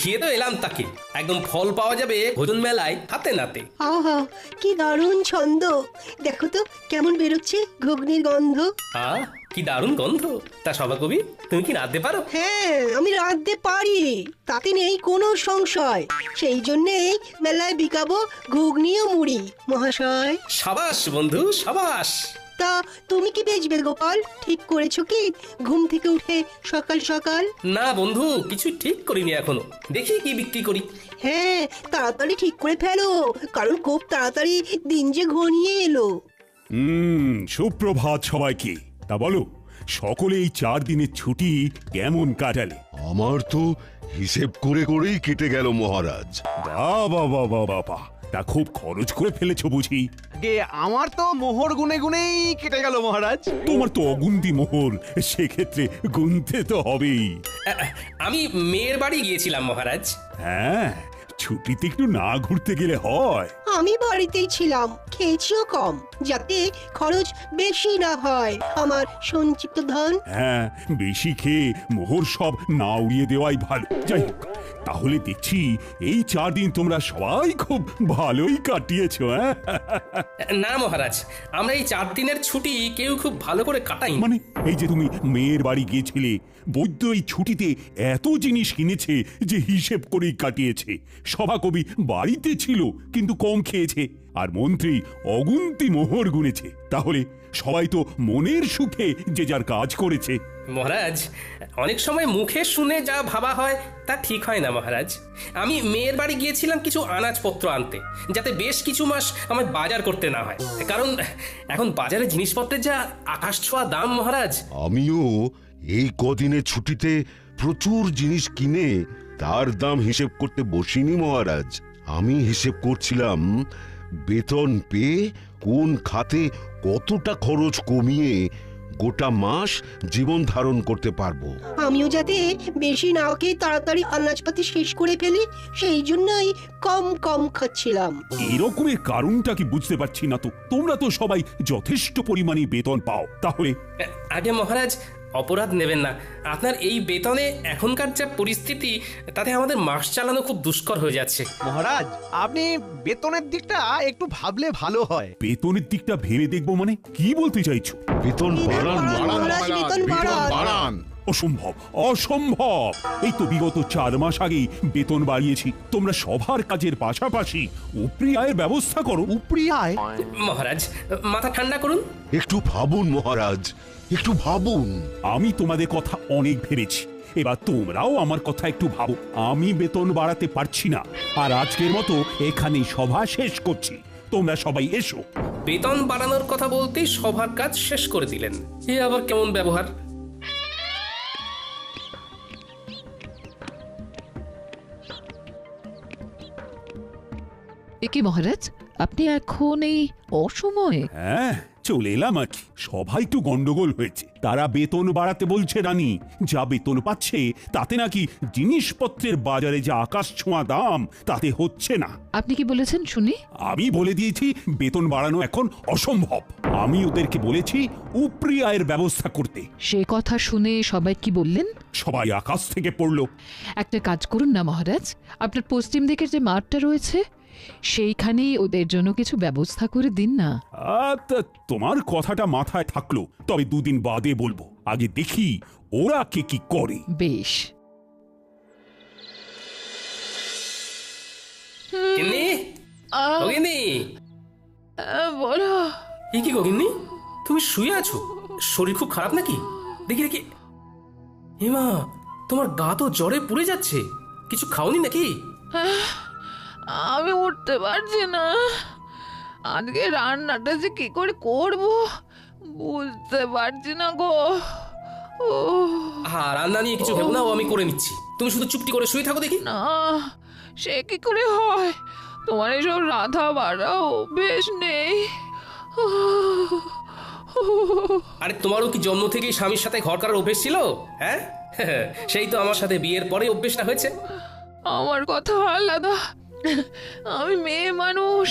খেয়ে তো এলাম তাকে, একদম ফল পাওয়া যাবে ভোজন মেলায় হাতে নাতে। আহা, কি দারুণ ছন্দ! দেখো তো কেমন বেরোচ্ছে ঘুগনির গন্ধ। কি দারুণ গন্ধ! তা সভাকবি, তুমি কি রাঁধতে পারো? হ্যাঁ, আমি রাঁধতে পারি, তাতে নেই কোনো সংশয়। সেই জন্যেই মেলায় বিকাবো ঘুগনি ও মুড়ি মহাশয়। সাবাস বন্ধু, সাবাস। তা তুমি কি বেচবে গোপাল? ঠিক করেছো কি ঘুম থেকে উঠে সকাল সকাল? না বন্ধু, কিছু ঠিক করিনি এখনো, দেখি কি বিক্রি করি। হ্যাঁ, তাড়াতাড়ি ঠিক করে ফেলো, কারণ খুব তাড়াতাড়ি দিন যে ঘনিয়ে এলো। সুপ্রভাত সবাইকে। তা বলো, সকলে এই 4 দিনের ছুটি কেমন কাটালে? আমার তো হিসেব করে করেই কেটে গেল মহারাজ। বাবা বাবা বাবা, তা খুব খরচ করে ফেলেছো বুঝি? আমার তো মোহর গুনে গুনেই কেটে গেল মহারাজ। তোমার তো অগুন্তি মোহর, সেক্ষেত্রে গুনতে তো হবেই। আমি মেয়ের বাড়ি গিয়েছিলাম মহারাজ। হ্যাঁ, ছুটিতে একটু না ঘুরতে গেলে হয়? আমি বাড়িতেই ছিলাম, খেয়েছিও কম, যাতে খরচ বেশি না হয় আমার সঞ্চিত ধন। হ্যাঁ, বেশি খেয়ে মোহর সব না উড়িয়ে দেওয়াই ভালো। যাই হোক, তাহলে দেখছি এই 4 দিন তোমরা সবাই খুব ভালোই কাটিয়েছো। হ্যাঁ, না মহারাজ, আমরা এই 4 দিনের ছুটি কেউ খুব ভালো করে কাটাই। মানে এই যে তুমি মেয়ের বাড়ি গিয়েছিলে, বৈদ্য এই ছুটিতে এত জিনিস কিনেছে যে হিসেব করেই কাটিয়েছে। সভাকবি বাড়িতে ছিল কিন্তু কম খেয়েছে, আর মন্ত্রী অগুন্তি মোহর গুনেছে। তাহলে সবাই তো মনের সুখে যে যার কাজ করেছে। মহারাজ, অনেক সময় মুখে শুনে যা ভাবা হয় তা ঠিক হয় না মহারাজ। আমি মেয়ের বাড়ি গিয়েছিলাম কিছু আনাজপত্র আনতে, যাতে বেশ কিছু মাস আমার বাজার করতে না হয়, কারণ এখন বাজারে জিনিসপত্রের যা আকাশ ছোঁয়া দাম মহারাজ। আমিও এই কদিনের ছুটিতে প্রচুর জিনিস কিনে তার দাম হিসেব করতে বসিনি মহারাজ। আমি হিসেব করছিলাম বেতন পেয়ে কোন খাতে কতটা খরচ কমিয়ে গোটা মাস জীবন ধারণ করতে পারবো। আমিও যাতে বেশি না খেয়ে তাড়াতাড়ি আনাজপাতি শেষ করে ফেলি, সেই জন্যই কম কম খাচ্ছিলাম। এরকমের কারণটা কি বুঝতে পারছি না তো। তোমরা তো সবাই যথেষ্ট পরিমাণে বেতন পাও, তাহলে? আগে মহারাজ, অপরাধ নেবেন না। আপনার এই বেতনে এখনকার যা পরিস্থিতি, তাতে আমাদের মাস চালানো খুব দুষ্কর হয়ে যাচ্ছে। মহারাজ, আপনি বেতনের দিকটা একটু ভাবলে ভালো হয়। বেতনের দিকটা ভেবে দেখবো মানে কি বলতে চাইছো? বেতন বাড়ান মহারাজ, বেতন বাড়ান। অসম্ভব, অসম্ভব! এই তো বিগত 4 মাস আগেই বেতন বাড়িয়েছি। তোমরা সবার কাজের পাশাপাশি উপরি আয়ের ব্যবস্থা করো। উপরি আয়? মহারাজ, মাথা ঠান্ডা করুন। একটু ভাবুন মহারাজ, একটু ভাবুন। আমি তোমাদের কথা অনেক ভেবেছি, এবার তোমরাও আমার কথা একটু ভাবো। আমি বেতন বাড়াতে পারছি না, আর আজকের মতো এখানেই সভা শেষ করছি। তোমরা সবাই এসো। বেতন বাড়ানোর কথা বলতেই সবার কাজ শেষ করে দিলেন, এ আবার কেমন ব্যবহার? একি মহারাজ, আপনি এখন এই অসময়ে? হ্যাঁ, চলে এলাম আর কি। সবাই একটু গন্ডগোল হয়েছে। তারা বেতন বাড়াতে বলছে রানী, যা বেতন পাচ্ছে তাতে নাকি জিনিসপত্রের বাজারে যা আকাশ ছোঁয়া দাম, তাতে হচ্ছে না। আপনি কি বলেছেন শুনি? আমি বলে দিয়েছি বেতন বাড়ানো এখন অসম্ভব। আমি ওদেরকে বলেছি উপরি আয়ের ব্যবস্থা করতে। সে কথা শুনে সবাই কি বললেন? সবাই আকাশ থেকে পড়লো। একটা কাজ করুন না মহারাজ, আপনার পশ্চিম দিকের যে মাঠটা রয়েছে সেইখানেই ওদের জন্য কিছু ব্যবস্থা করে দিন না। তা তোমার কথাটা মাথায় থাকলো, তবে 2 দিন বাদে বলবো। আগে দেখি ওরা কে কি করে। বেশ। গিন্নি, ও গিন্নি। বলো। এ কি গো গিন্নি, তুমি শুয়ে আছো? শরীর খুব খারাপ নাকি? দেখি দেখি। হেমা, তোমার গা তো জ্বরে পুড়ে যাচ্ছে। কিছু খাওনি নাকি? আমি উঠতে পারছি না। আজকে রান্নাটা যে কি করে করব বুঝতে পারছি না গো। হ্যাঁ, রান্না নিয়ে কিছু ভেবো না, ও আমি করে নিচ্ছি। তুমি শুধু চুপটি করে শুয়ে থাকো দেখি। না, সে কি করে হয়? তোমার এসব রাধা বাড়া অভ্যেস নেই। আরে তোমারও কি জন্ম থেকেই স্বামীর সাথে ঘর করার অভ্যেস ছিল? হ্যাঁ, সেই তো আমার সাথে বিয়ের পরে অভ্যেসটা হয়েছে। আমার কথা আলাদা, আমি মেয়ে মানুষ।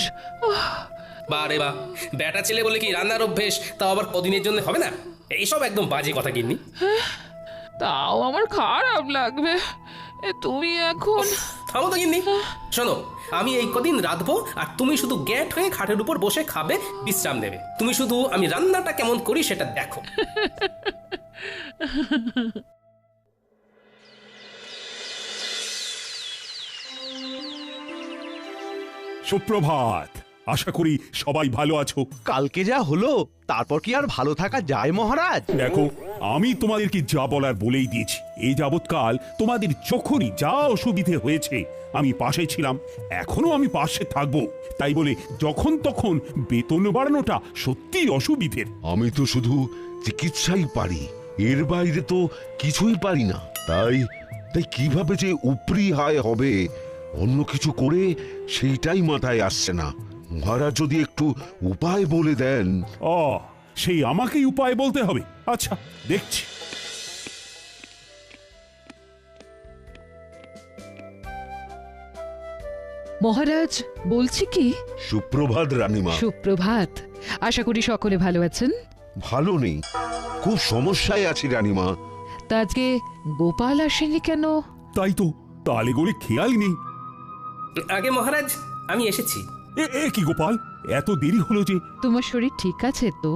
বারে বা, বেটা ছেলে বলে কি রান্নার অভ্যেস তাও আবার কদিনের জন্য হবে না? এইসব একদম বাজে কথা গিন্নি। তাও আমার খারাপ লাগবে, তুমি এখন থামো তো গিন্নি। শোনো, আমি এই কদিন রাঁধবো আর তুমি শুধু গ্যাট হয়ে খাটের উপর বসে খাবে, বিশ্রাম নেবে। তুমি শুধু আমি রান্নাটা কেমন করি সেটা দেখো। সুপ্রভাত। আশা করি সবাই ভালো আছো। কালকে যা হলো তারপর কি আর ভালো থাকা যায় মহারাজ? দেখো, আমি তোমাদেরকে যা বলার বলেই দিয়েছি। এই যাবৎকাল তোমাদের যখনই যা অসুবিধে হয়েছে আমি পাশে ছিলাম, এখনো আমি পাশে থাকবো। তাই বলে যখন তখন বেতন বাড়ানোটা সত্যিই অসুবিধের। আমি তো শুধু চিকিৎসাই পারি, এর বাইরে তো কিছুই পারি না। তাই তাই কিভাবে যে উপরি হায় হবে অন্য কিছু করে সেইটাই মাথায় আসছে না। মহারাজ যদি একটু উপায় বলে দেন। সেই আমাকেই উপায় বলতে হবে? আচ্ছা, দেখছি। মহারাজ, বলছি কি, সুপ্রভাত রানীমা। সুপ্রভাত। আশা করি সকলে ভালো আছেন। ভালো নেই, খুব সমস্যায় আছি রানীমা। তা আজকে গোপাল আসেনি কেন? তাই তো, তালে গড়ে খেয়ালই নেই। আগে মহারাজ, আমি এসেছি। এ কি গোপাল, এত দেরি হলো যে? তোমার শরীর ঠিক আছে তো?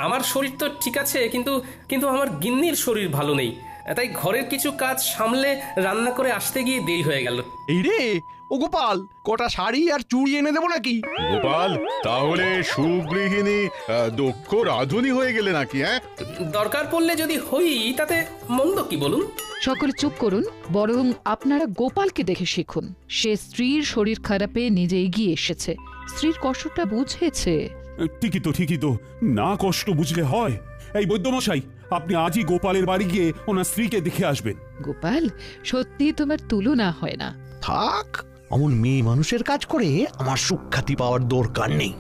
আমার শরীর তো ঠিক আছে, কিন্তু কিন্তু আমার গিন্নির শরীর ভালো নেই। তাই ঘরের কিছু কাজ সামলে রান্না করে আসতে গিয়ে দেরি হয়ে গেল। এই রে ও গোপাল, কটা শাড়ি আর চুড়ি এনে দেবো নাকি? গোপাল, তাহলে সুগৃহিণী দক্ষ রাধুনী হয়ে গেলে নাকি? দরকার পড়লে যদি হই তাতে মন্দ কি বলুন? সকলে চুপ করুন, বরং আপনারা গোপালকে দেখে শিখুন। সে স্ত্রীর শরীর খারাপে নিজে এগিয়ে এসেছে, স্ত্রীর কষ্টটা বুঝেছে। ঠিকই তো, না কষ্ট বুঝলে হয়? এই বৈদ্যমশাই, আপনি আজই গোপালের বাড়ি গিয়ে ওনার স্ত্রীকে দেখে আসবেন। গোপাল, সত্যি তোমার তুলনা হয় না। থাক, অমন মেয়ে মানুষের কাজ করে আমার সুখ্যাতি পাওয়ার দরকার নেই।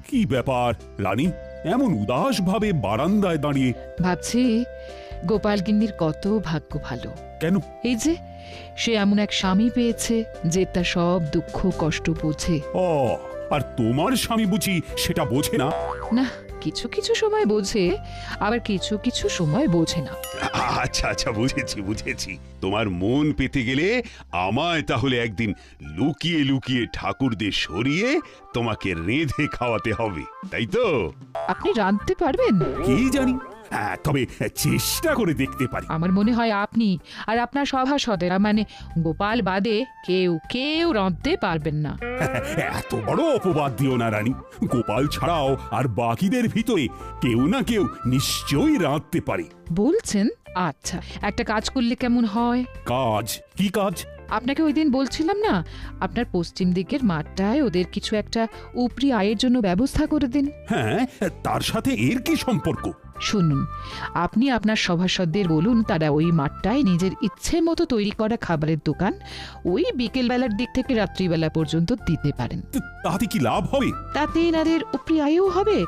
কি ব্যাপার রানী, এমন উদাস ভাবে বারান্দায় দাঁড়িয়ে? ভাবছি গোপাল গিন্নির কত ভাগ্য ভালো। কেন? এই যে সে এমন এক স্বামী পেয়েছে যে তার সব দুঃখ কষ্ট বোঝে। আর তোমার স্বামী বুঝি সেটা বোঝে না? না, কিছু কিছু সময় বোঝে, আবার কিছু কিছু সময় বোঝে না। আচ্ছা, বুঝেছি। তোমার মন পেতে গেলে আমায় তাহলে একদিন লুকিয়ে লুকিয়ে ঠাকুরদের সরিয়ে তোমাকে রেঁধে খাওয়াতে হবে, তাই তো? আপনি রাঁধতে পারবেন? কি জানি, তবে চেষ্টা করে দেখতে পারি। আমার মনে হয় আপনি আর আপনার সভাসদেরা, মানে গোপাল বাদে কেউ রাঁধতে পারবেন না। এত বড় অপবাদ দিও না রানী। গোপাল ছাড়াও আর বাকিদের ভিতরে কেউ না কেউ নিশ্চয়ই রাঁধতে পারে। বলছেন? আচ্ছা, একটা কাজ করলে কেমন হয়? কাজ? কি কাজ? আপনাকে ওই দিন বলছিলাম না, আপনার পশ্চিম দিকের মাঠটায় ওদের কিছু একটা উপরি আয়ের জন্য ব্যবস্থা করে দিন। হ্যাঁ, তার সাথে এর কি সম্পর্ক? শুনুন, আপনি আপনার সভাসদদের বলুন তারা ওই মাঠটায় নিজের ইচ্ছে মতো তৈরি করা খাবারের দোকান ওই বিকেলবেলার দিক থেকে রাত্রিবেলা পর্যন্ত দিতে পারেন। তাতে কি লাভ হবে? তাতে এনাদের উপরি আয়ও হবে।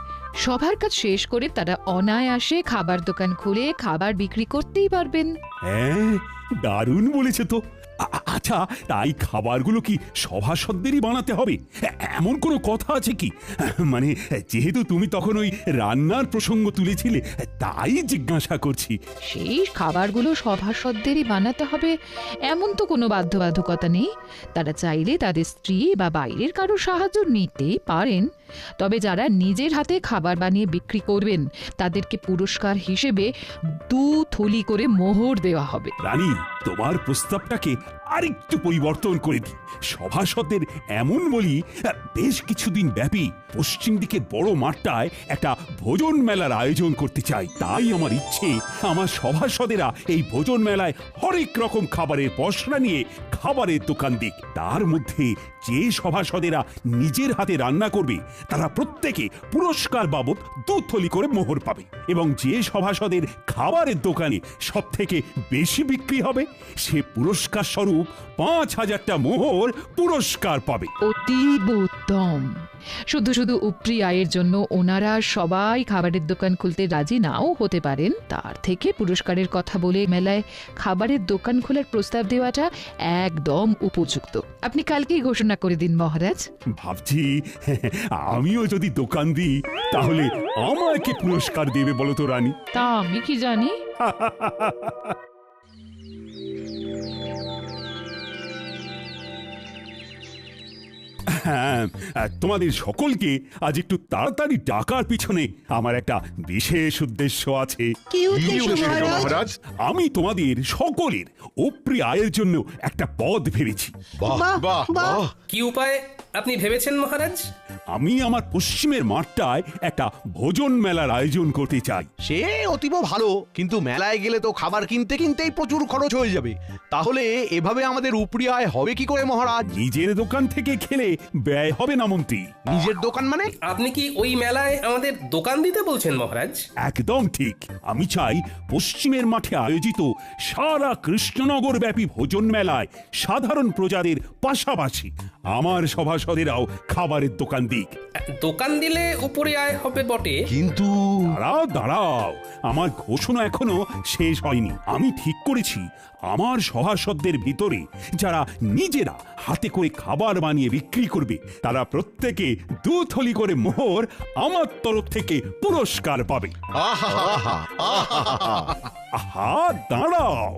সবার কাজ শেষ করে তারা অনায়াসে খাবার দোকান খুলে খাবার বিক্রি করতেই পারবেন। হ্যাঁ, দারুণ বলেছে তো। আচ্ছা, তাই খাবারগুলো কি সভাসদেরই বানাতে হবে? এমন কোনো কথা আছে কি? মানে যেহেতু তুমি তখন ওই রান্নার প্রসঙ্গ তুলেছিলে, তাই জিজ্ঞাসা করছি। সেই খাবারগুলো সভাসদেরই বানাতে হবে এমন তো কোনো বাধ্যবাধকতা নেই। তারা চাইলে তাদের স্ত্রী বা বাইরের কারো সাহায্য নিতেই পারেন। তবে যারা নিজের হাতে খাবার বানিয়ে বিক্রি করবেন তাদেরকে পুরস্কার হিসেবে 2 থলি করে মোহর দেওয়া হবে। রানী, তোমার প্রস্তাবটাকে আরেকটু পরিবর্তন করে দিই। সভাসদের এমন বলি, বেশ কিছুদিন ব্যাপী পশ্চিম দিকের বড় মাঠটায় একটা ভোজন মেলার আয়োজন করতে চাই। তাই আমার ইচ্ছে, আমার সভাসদেরা এই ভোজন মেলায় হরেক রকম খাবারের পসরা নিয়ে খাবারের দোকান দিক। তার মধ্যে যে সভাসদেরা নিজের হাতে রান্না করবে তারা প্রত্যেকে পুরস্কার বাবদ 2 থলি করে মোহর পাবে, এবং যে সভাসদের খাবারের দোকানে সব থেকে বেশি বিক্রি হবে সে পুরস্কার স্বরূপ ৫,০০০টা মোহর পুরস্কার পাবে। অতীব উত্তম। শুধু শুধু উপরি আয়ের জন্য ওনারা সবাই খাবারের দোকান খুলতে রাজি নাও হতে পারেন, তার থেকে পুরস্কারের কথা বলে মেলায় খাবারের দোকান খোলার প্রস্তাব দেওয়াটা একদম উপযুক্ত। আপনি কালকেই ঘোষণা করে দিন মহারাজ। ভাবছি আমিও যদি দোকান দিই তাহলে আমাকে পুরস্কার দেবে বলো তো রানী? তা আমি কি জানি। হ্যাঁ, তোমাদের সকলকে আজ একটু তাড়াতাড়ি ডাকার পিছনে আমার একটা বিশেষ উদ্দেশ্য আছে। কি উদ্দেশ্য মহারাজ? মহারাজ আমি তোমাদের সকলের উপরি আয়ের জন্য একটা পদ ভেবেছি। বাহ বাহ, বাহ বাহ। বাহ! কি উপায় আপনি ভেবেছেন মহারাজ? আমি আমার পশ্চিমের মাঠটায় একটা ভোজন মেলার আয়োজন করতে চাই। সে অতীব ভালো, কিন্তু মেলায় গেলে তো খাবার কিনতে কিনতেই প্রচুর খরচ হয়ে যাবে। তাহলে এভাবে আমাদের উপরি আয় হবে কি করে মহারাজ? নিজের দোকান থেকে খেলে ব্যয় হবে না মন্ত্রী। নিজের দোকান মানে? আপনি কি ওই মেলায় আমাদের দোকান দিতে বলছেন মহারাজ? একদম ঠিক। আমি চাই পশ্চিমের মাঠে আয়োজিত সারা কৃষ্ণনগর ব্যাপী ভোজন মেলায় সাধারণ প্রজাদের পাশাপাশি আমার সভাসদেরাও খাবারের দোকান দিক। দোকান দিলে উপরে আয় হবে বটে, কিন্তু দাঁড়াও দাঁড়াও, আমার ঘোষণা এখনো শেষ হয়নি। আমি ঠিক করেছি আমার সভাসদদের ভিতরে যারা নিজেরা হাতে করে খাবার বানিয়ে বিক্রি করবে তারা প্রত্যেকে 2 থলি করে মোহর আমার তরফ থেকে পুরস্কার পাবে। আহা, দাঁড়াও,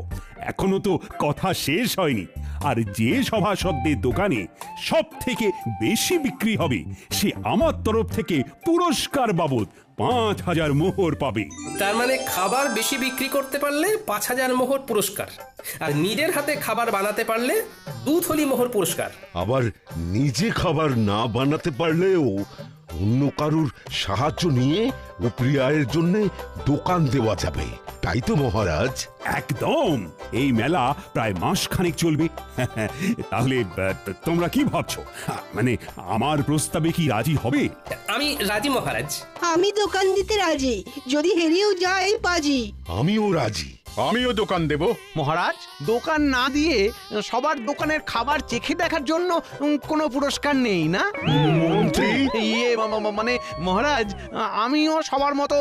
এখনো তো কথা শেষ হয়নি। আর যে সভাসদদের দোকানে সব থেকে বেশি বিক্রি হবে সে আমার তরফ থেকে পুরস্কার বাবদ 5,000 মোহর পাবে। তার মানে খাবার বেশি বিক্রি করতে পারলে 5,000 মোহর পুরস্কার, আর নিজের হাতে খাবার বানাতে পারলে 2 থলি মোহর পুরস্কার। আবার নিজে খাবার না বানাতে পারলেও অন্য কারুর সাহায্য নিয়ে উপরি আয়ের জন্য দোকান দেওয়া যাবে, তাই তো মহারাজ? একদম। এই মেলা প্রায় মাসখানেক চলবে। তাহলে তোমরা কি ভাবছো? মানে আমার প্রস্তাবে কি রাজি হবে? আমি রাজি মহারাজ। আমি দোকান দিতে রাজি, যদি হেরেও যাই বাজি। আমিও রাজি। আমিও দোকান দেব। মহারাজ, দোকান না দিয়ে সবার দোকানের খাবার চেখে দেখার জন্য কোনো পুরস্কার নেই না? মন্ত্রী ইয়ে মানে মহারাজ, আমিও সবার মতো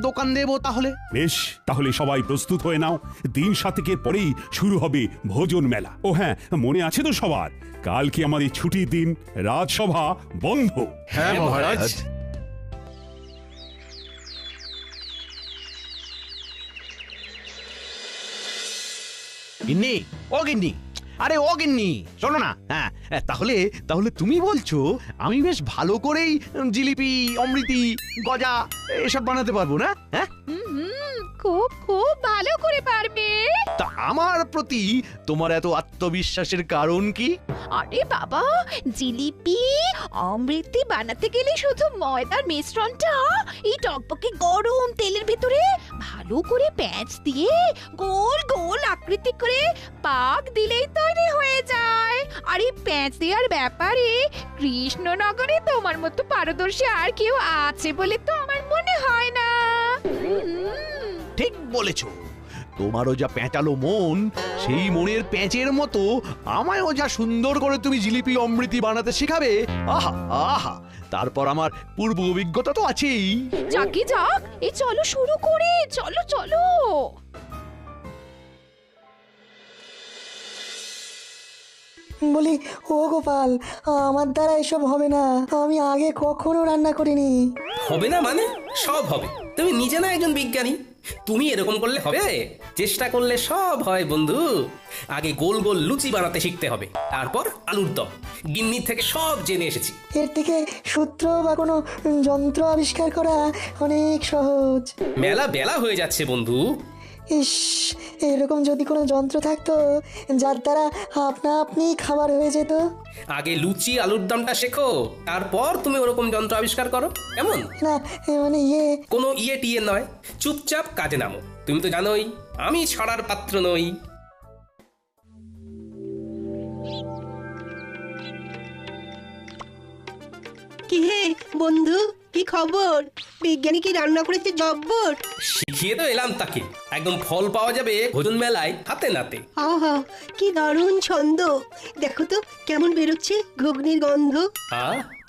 দোকান দেব তাহলে। বেশ, তাহলে সবাই প্রস্তুত হয়ে নাও। দিন 7 পরেই শুরু হবে ভোজন মেলা। ও হ্যাঁ, মনে আছে তো সবার, কালকে আমাদের ছুটির দিন, রাজসভা বন্ধ। হ্যাঁ মহারাজ। গিন্নি, ও গিন্নি, আরে ও গিন্নি, শোনো না। হ্যাঁ, তাহলে তাহলে তুমি বলছো আমি বেশ ভালো করেই জিলিপি, অমৃতি, গজা এসব বানাতে পারবো না? হ্যাঁ, খুব খুব ভালো করে পারবে। তা আমার প্রতি তোমার এত আত্মবিশ্বাসের কারণ কি? আরে বাবা, জিলিপি অমৃতি বানাতে গেলে শুধু ময়দার মিশ্রণটা এই টকবকে গরম তেলের ভিতরে ভালো করে প্যাঁচ দিয়ে গোল গোল আকৃতি করে পাক দিলেই তৈরি হয়ে যায়। আর এই প্যাঁচ দেওয়ার ব্যাপারে কৃষ্ণনগরে তোমার মতো পারদর্শী আর কেউ আছে বলে তো আমার মনে হয় না। ঠিক বলেছো। তোমারও যা প্যাঁচালো মন, সেই মনের প্যাঁচের মতো আমায়ও যা সুন্দর করে তুমি জিলিপি অমৃতি বানাতে শেখাবে। আহা আহা, তারপর আমার পূর্ব অভিজ্ঞতা তো আছেই। যাকে যাক, এই চলো শুরু করে, চলো চলো। বলি, ও গোপাল, আমার দ্বারা এসব হবে না। আমি আগে কখনো রান্না করিনি। হবে না মানে? সব হবে। তুমি নিজে না একজন বিজ্ঞানী, তুমি এরকম করলে হবে? চেষ্টা করলে সব হয় বন্ধু। আগে গোল গোল লুচি বানাতে শিখতে হবে, তারপর আলুর দম। গিন্নি থেকে সব জেনে এসেছি। এর থেকে সূত্র বা কোনো যন্ত্র আবিষ্কার করা অনেক সহজ। মেলা বেলা হয়ে যাচ্ছে বন্ধু। ইস, এরকম যদি কোনো যন্ত্র থাকতো যার দ্বারা আপনা আপনি খাবার হয়ে যেত। আগে লুচি আলুর দমটা শেখো, তারপর তুমি ওরকম যন্ত্র আবিষ্কার করো, কেমন? না, মানে কোনো ইয়ে টিয়ে নয়, চুপচাপ কাজে নামো। তুমি তো জানোই আমি ছড়ার পাত্র নই। কি হে বন্ধু, কি খবর? বিজ্ঞানী কি রান্না করেছে জব্বর? শিখিয়ে তো এলাম তাকে, একদম ফল পাওয়া যাবে ভোজন মেলায় হাতে নাতে। আহা, কি দারুণ ছন্দ! দেখো তো কেমন বেরোচ্ছে ঘুগনির গন্ধ।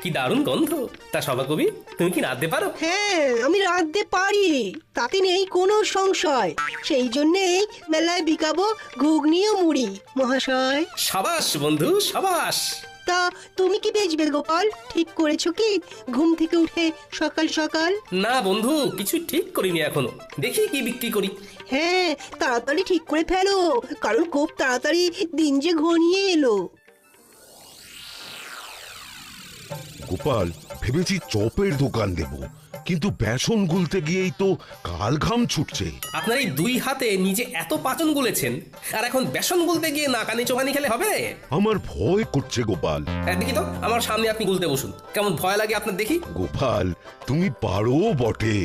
কি দারুণ গন্ধ! তা সভা কবি, তুমি কি রাঁধতে পারো? হ্যাঁ, আমি রাঁধতে পারি, তাতে নেই কোনো সংশয়। সেই জন্যেই মেলায় বিকাবো ঘুগনি ও মুড়ি মহাশয়। সাবাস বন্ধু, সাবাস। তা তুমি কি বেচবে গোপাল? ঠিক করেছো কি ঘুম থেকে উঠে সকাল সকাল? না বন্ধু, কিছু ঠিক করিনি এখনো, দেখি কি বিক্রি করি। হ্যাঁ, তাড়াতাড়ি ঠিক করে ফেলো, কারণ খুব তাড়াতাড়ি দিন যে ঘনিয়ে এলো। গোপাল, ভেবেছি চপের দোকান দেব, কিন্তু বেসন গুলতে গিয়েই তো কাল ঘাম ছুটছে। আপনার এই দুই হাতে নিজে এত পাচন গুলেছেন, আর এখন বেসন গুলতে গিয়ে নাকানি চোখানি খেলে হবে? আমার ভয় করছে গোপাল। দেখি তো, আমার সামনে আপনি গুলতে বসুন, কেমন ভয় লাগে আপনার দেখি। গোপাল, তুমি পারো বটে।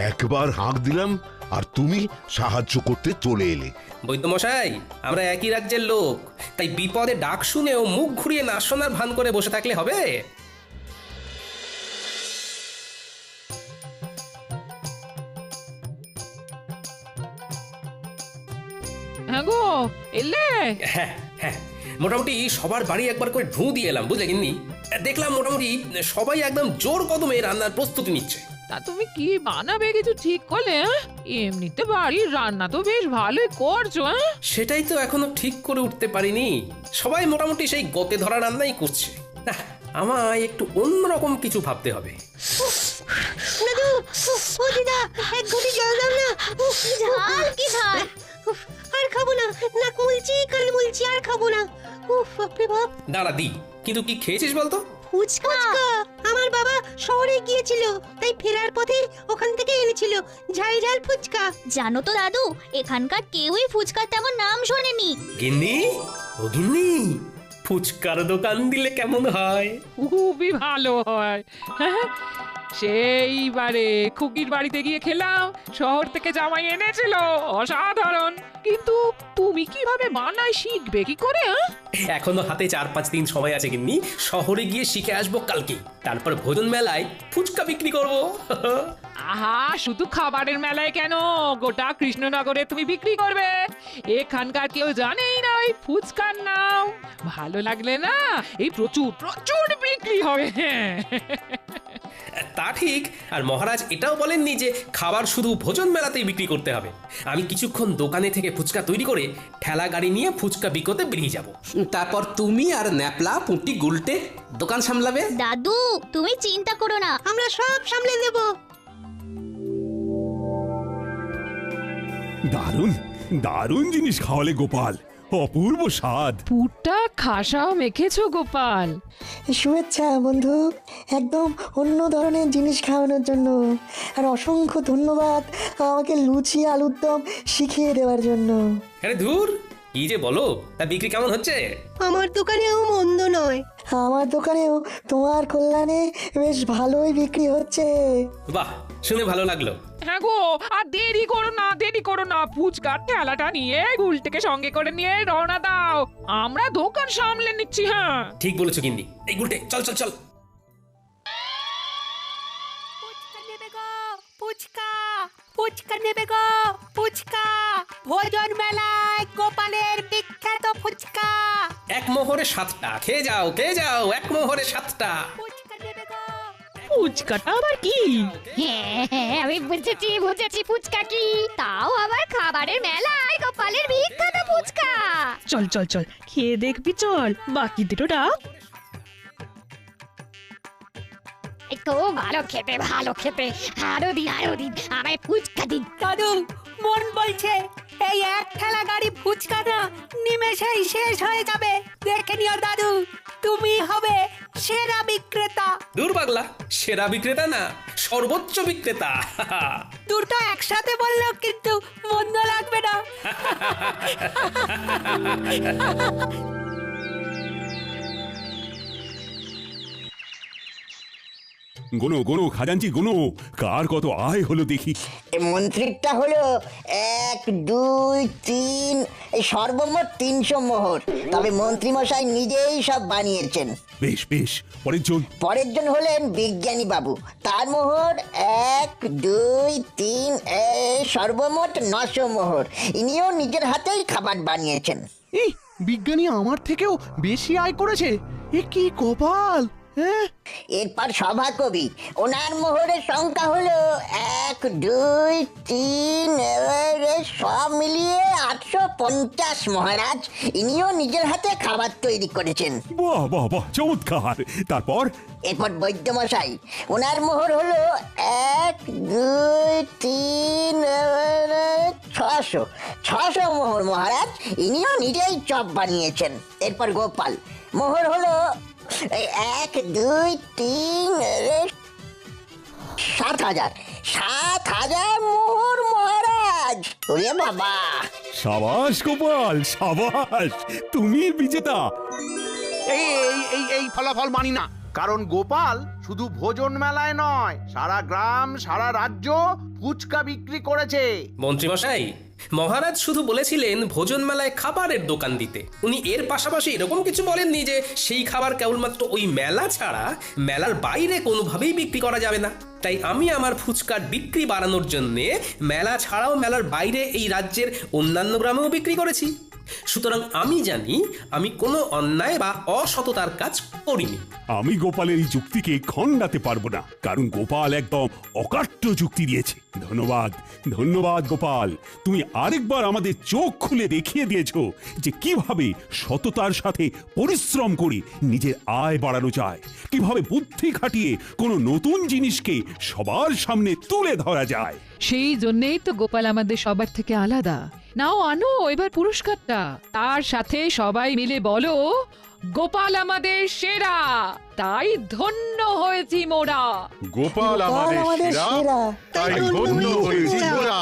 একবার হাঁক দিলাম আর তুমি সাহায্য করতে চলে এলে। বৈদ্যমশাই, আমরা একই রাজ্যের লোক, তাই বিপদে ডাক শুনেও মুখ ঘুরিয়ে না শোনার ভান করে বসে থাকলে হবে? হ্যাঁ গো, এলে? হ্যাঁ হ্যাঁ, মোটামুটি সবার বাড়ি একবার করে ঢু দিয়ে এলাম, বুঝলে গিন্নি। দেখলাম মোটামুটি সবাই একদম জোর কদমে রান্নার প্রস্তুতি নিচ্ছে। তা তুমি কি বানাবে কিছু ঠিক করলে? এমনিতে বাড়ির রান্না তো বেশ ভালোই করছো। সেটাই তো এখনো ঠিক করে উঠতে পারিনি। সবাই মোটামুটি সেই গতে ধরা রান্নাই করছে। না, আমায় একটু অন্যরকম কিছু ভাবতে হবে। দাদু, ও দিদা, এক ঘটি জল দাও না। ঝাল কি ঝাল! আর খাবো না, নাক মুলছি, কান মুলছি, আর খাবো না। উফ, বাপরে বাপ। দাঁড়া দি, কিন্তু কি খেয়েছিস বলতো? ফুচকা। আমার বাবা শহরে গিয়েছিল, তাই ফেরার পথে ওখান থেকে এনেছিল ঝাল ঝাল ফুচকা। জানো তো দাদু, এখানকার কেউই ফুচকার তেমন নাম শোনেনি। গিন্নি, ও গিন্নি, ফুচকার দোকান দিলে কেমন হয়? খুবই ভালো হয়। হ্যাঁ, সেইবারে খুকির বাড়িতে গিয়ে খেলাম, শহর থেকে জামাই এনেছিল, অসাধারণ। কিন্তু তুমি কিভাবে বানাই শিখবে কি করে? এখনো হাতে 4-5 দিন সময় আছে গিন্নি, শহরে গিয়ে শিখে আসবো কালকে, তারপর ভোজন মেলায় ফুচকা বিক্রি করবো। আহা, শুধু খাবারের মেলায় কেন, গোটা কৃষ্ণনগরে তুমি বিক্রি করবে। এখানকার কেউ জানেই না ওই ফুচকার নাম। ভালো লাগলে না, এই প্রচুর প্রচুর বিক্রি হবে। তা ঠিক, আর মহারাজ এটাও বলেননি যে খাবার শুধু ভোজন মেলাতেই বিক্রি করতে হবে। আমি কিছুক্ষণ দোকানে থেকে ফুচকা তৈরি করে ঠেলা গাড়ি নিয়ে ফুচকা বিকোতে বেরিয়ে যাব। তারপর তুমি আর ন্যাপলা পুঁটি গুলটে দোকান সামলাবে। দাদু, তুমি চিন্তা করো না, আমরা সব সামলে নেব। দারুণ দারুণ জিনিস খাওয়ালে গোপাল, অপূর্ব স্বাদ। পুরটা খাসাও মেখেছো গোপাল। শুভেচ্ছা বন্ধু, একদম অন্য ধরনের জিনিস খাওয়ানোর জন্য। আর অসংখ্য ধন্যবাদ আমাকে লুচি আলুর দম শিখিয়ে দেওয়ার জন্য। আরে ধুর, কি যে বলো, তা বিক্রি কেমন হচ্ছে? আমার দোকানেও মন্দ নয়। আমার দোকানেও তোমার কল্যাণে বেশ ভালোই বিক্রি হচ্ছে। বাহ, শুনে ভালো লাগলো। হ্যাঁ গো, আর দেরি করো না, দেরি করো না, ফুচকার ঠেলাটা নিয়ে গুলটিকে সঙ্গে করে নিয়ে রওনা দাও, আমরা দোকান সামলে নিচ্ছি। হ্যাঁ, ঠিক বলেছো গিন্নি। এই গুলটে, চল চল চল। ফুচকা নেবে গো, ফুচকা, ফুচকা নেবে গো, ফুচকা, ভোজন মেলায় গোপালের বিখ্যাত ফুচকা। এক মোহরে 7টা, খেয়ে যাও খেয়ে যাও, এক মোহরে 7টা। ফুচকা নেবে গো। ফুচকাটা আবার কি? হ্যাঁ হ্যাঁ, আমি বুঝেছি বুঝেছি, ফুচকা কি, তাও আবার খাবারের মেলায় গোপালের বিখ্যাত ফুচকা। চল চল চল, খেয়ে দেখবি, চল, বাকি দুটো ডাক। একটু ভালো খেতে, ভালো খেতে, আরো দিন আমায় ফুচকা দিন। দাদু, মন বলছে এই এক ঠেলা গাড়ি ফুচকা না নিমেষেই শেষ হয়ে যাবে। দেখে নিও দাদু, তুমি হবে সেরা বিক্রেতা। দূর পাগলা, সেরা বিক্রেতা না, সর্বোচ্চ বিক্রেতা। দুটো একসাথে বললো কিন্তু মন্দ লাগবে না। গোনো গোনো খাজাঞ্চি গোনো, কার কত আয় হলো দেখি। মন্ত্রীরটা হলো 1 2 3, এই সর্বমোট 300 মোহর। তবে মন্ত্রী মশাই নিজেই সব বানিয়েছেন। বেশ বেশ, পরের জন। পরের জন হলেন বিজ্ঞানী বাবু, তার মোহর 1 2 3, সর্বমোট 900 মোহর। ইনিও নিজের হাতেই খাবার বানিয়েছেন। এই বিজ্ঞানী আমার থেকেও বেশি আয় করেছে, এ কি কপাল! হ্যাঁ, এরপর সভাকবি, ওনার মোহরের সংখ্যা হলো 1 2 3, সব মিলিয়ে 850 মহারাজ। ইনিও নিজের হাতে খাবার তৈরি করেছেন। বাহ বাহ বাহ, চমৎকার। তারপর? এরপর বৈদ্যমশাই, ওনার মোহর হলো 1 2 3, 600 মোহর মহারাজ। ইনিও নিজেই চপ বানিয়েছেন। এরপর গোপাল, মোহর হলো 1 2 3, 7,000 মোহর মহারাজ। ওরে বাবা! সাবাস গোপাল, সাবাস, তুমি বিজেতা। এই এই এই এই ফলাফল মানি না, কারণ গোপাল শুধু ভোজন মেলায় নয়, সারা গ্রাম সারা রাজ্য ফুচকা বিক্রি করেছে। মন্ত্রীমশাই, মহারাজ শুধু বলেছিলেন ভোজন মেলায় খাবারের দোকান দিতে। উনি এর পাশাপাশি এরকম কিছু বলেননি যে সেই খাবার কেবলমাত্র ওই মেলা ছাড়া মেলার বাইরে কোনোভাবেই বিক্রি করা যাবে না। তাই আমি আমার ফুচকার বিক্রি বাড়ানোর জন্য মেলা ছাড়াও মেলার বাইরে এই রাজ্যের অন্যান্য গ্রামেও বিক্রি করেছি। সুতরাং আমি জানি আমি কোনো অন্যায় বা অসততার কাজ করিনি। আমি গোপালের এই যুক্তিকে খণ্ডাতে পারবো না, কারণ গোপাল একদম অকাট্য যুক্তি দিয়েছে। ধন্যবাদ, ধন্যবাদ গোপাল। তুমি আরেকবার আমাদের চোখ খুলে দেখিয়ে দিয়েছো যে কিভাবে সততার সাথে পরিশ্রম করে নিজের আয় বাড়ানো যায়, কিভাবে বুদ্ধি খাটিয়ে কোনো নতুন জিনিসকে সবার সামনে তুলে ধরা যায়। সেই জন্যেই তো গোপাল আমাদের সবার থেকে আলাদা। নাও আনো এবার পুরস্কারটা, তার সাথে সবাই মিলে বলো গোপাল আমাদের সেরা, তাই ধন্য হয়েছি মোরা। গোপাল আমাদের সেরা, তাই ধন্য হয়েছি মোরা।